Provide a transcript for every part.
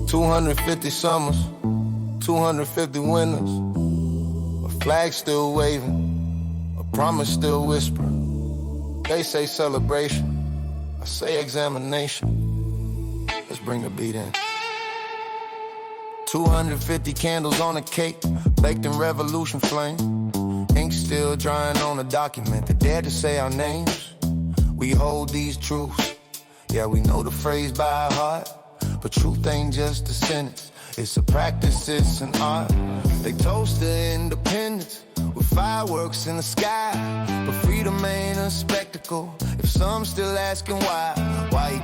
$250 summers, 250 winters, a flag still waving, a promise still whispering. They say celebration, I say examination. Let's bring the beat in. 250 candles on a cake, baked in revolution flame. Ink still drying on a document that dared to say our names. We hold these truths, yeah, we know the phrase by heart. But truth ain't just a sentence, it's a practice, it's an art. They toast to independence with fireworks in the sky, but freedom ain't a spectacle if some still asking why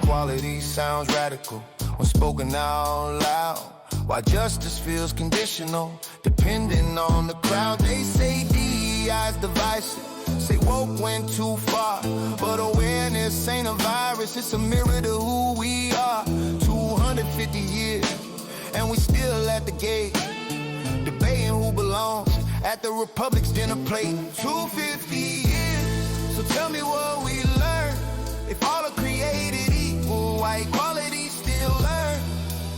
equality sounds radical when spoken out loud, why justice feels conditional depending on the crowd. They say DEI's divisive, say woke went too far, but awareness ain't a virus, it's a mirror to who we are. 250 years, and we still at the gate, debating who belongs at the Republic's dinner plate. 250 years, so tell me what we learned. If all are created equal, why equality still learned?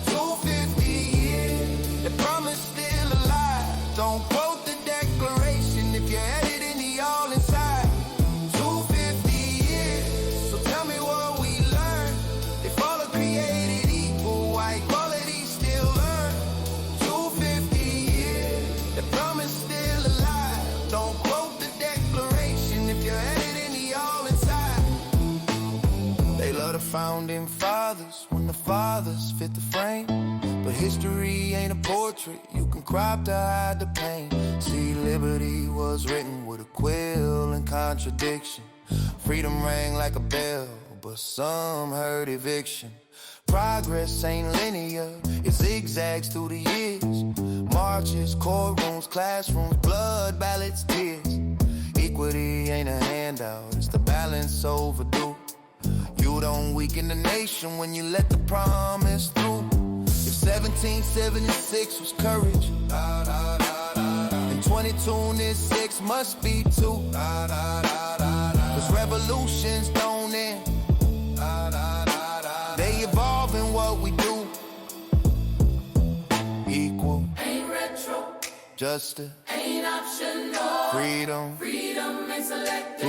250 years, the promise still alive. Don't quote the Declaration if you're headed in the all inside. 250 years, so tell me what we learned. If all are created equal, why equality still learned? 250 years, the promise still alive. Don't quote the Declaration if you're headed in the all inside. They love the founding fathers when the fathers fit the frame, but history ain't a portrait you can crop to hide the pain. See, liberty was written with a quill and contradiction. Freedom rang like a bell, but some heard eviction. Progress ain't linear, it zigzags through the years. Marches, courtrooms, classrooms, blood, ballots, tears. Equity ain't a handout, it's the balance overdue. You don't weaken the nation when you let the promise through. If 1776 was courage, then 2206 must be too. Cause revolutions don't end, they evolve in what we do. Equal ain't retro, justice ain't optional. freedom Ain't selective,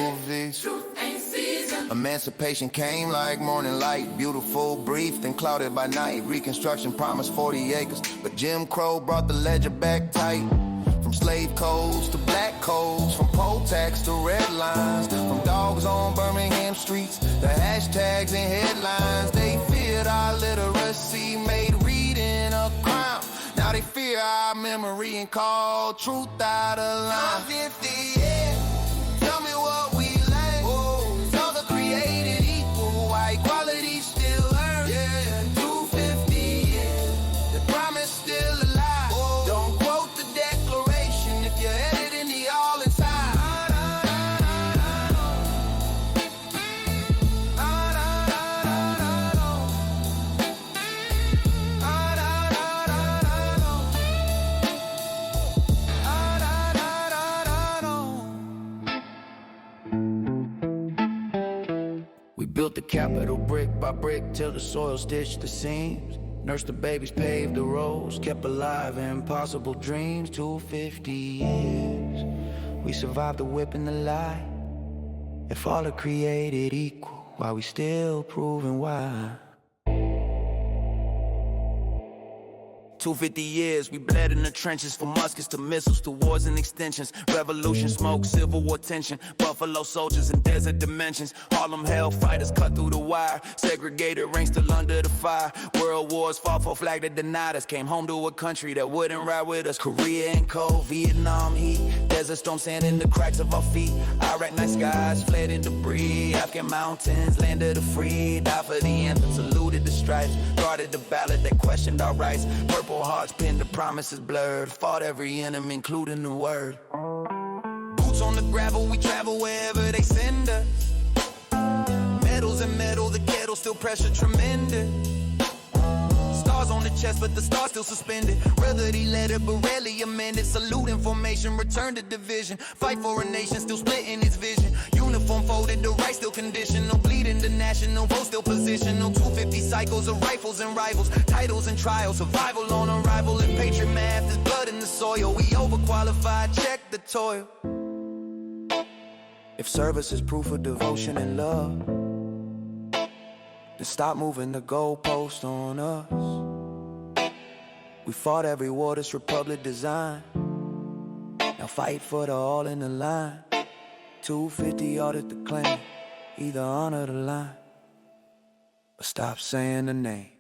truth ain't seasoned. Emancipation came like morning light, beautiful, brief, then clouded by night. Reconstruction promised 40 acres, but Jim Crow brought the ledger back tight. From slave codes to black codes, from poll tax to red lines, from dogs on Birmingham streets, the hashtags and headlines. They feared our literacy, made reading a crime. Now they fear our memory and call truth out of line. 50 years, tell me what we learned. Souls are created equal, why equality still earned? 250 years, the promise still alive. Don't quote the Declaration if you're headed in the all inside. We built the Capitol brick by brick till the soil stitched the seams. Nursed the babies, paved the roads, kept alive impossible dreams. 250 years, we survived the whip and the lie. If all are created equal, why we still proving why? 250 years, we bled in the trenches, from muskets to missiles to wars and extensions. Revolution smoke, civil war tension, Buffalo soldiers in desert dimensions. Harlem hell fighters cut through the wire, segregated ranks still under the fire. World wars fought for flag that denied us, came home to a country that wouldn't ride with us. Korea and cold, Vietnam heat, desert storm sand in the cracks of our feet. Iraq night skies, fled in debris, Afghan mountains, land of the free. Died for the anthem, saluted the stripes, guarded the ballot that questioned our rights. Purple hearts pinned, the promises blurred, fought every enemy, including the word. Boots on the gravel, we travel wherever they send us. Medals Medals and metal, the kettle still pressure tremendous. Stars on the chest, but the stars still suspended. Rather he let it, but rarely amended. Salute in formation, return to division. Fight for a nation, still splitting its vision. Uniform folded, the right still conditional. Bleeding the national, vote still positional. 250 cycles of rifles and rivals. Titles and trials, survival on arrival. And patriot math, there's blood in the soil. We overqualified, check the toil. If service is proof of devotion and love, then stop moving the goalpost on us. We fought every war this republic designed. Now fight for the all in the line. 250 audit the claim. Either honor the line or stop saying the name.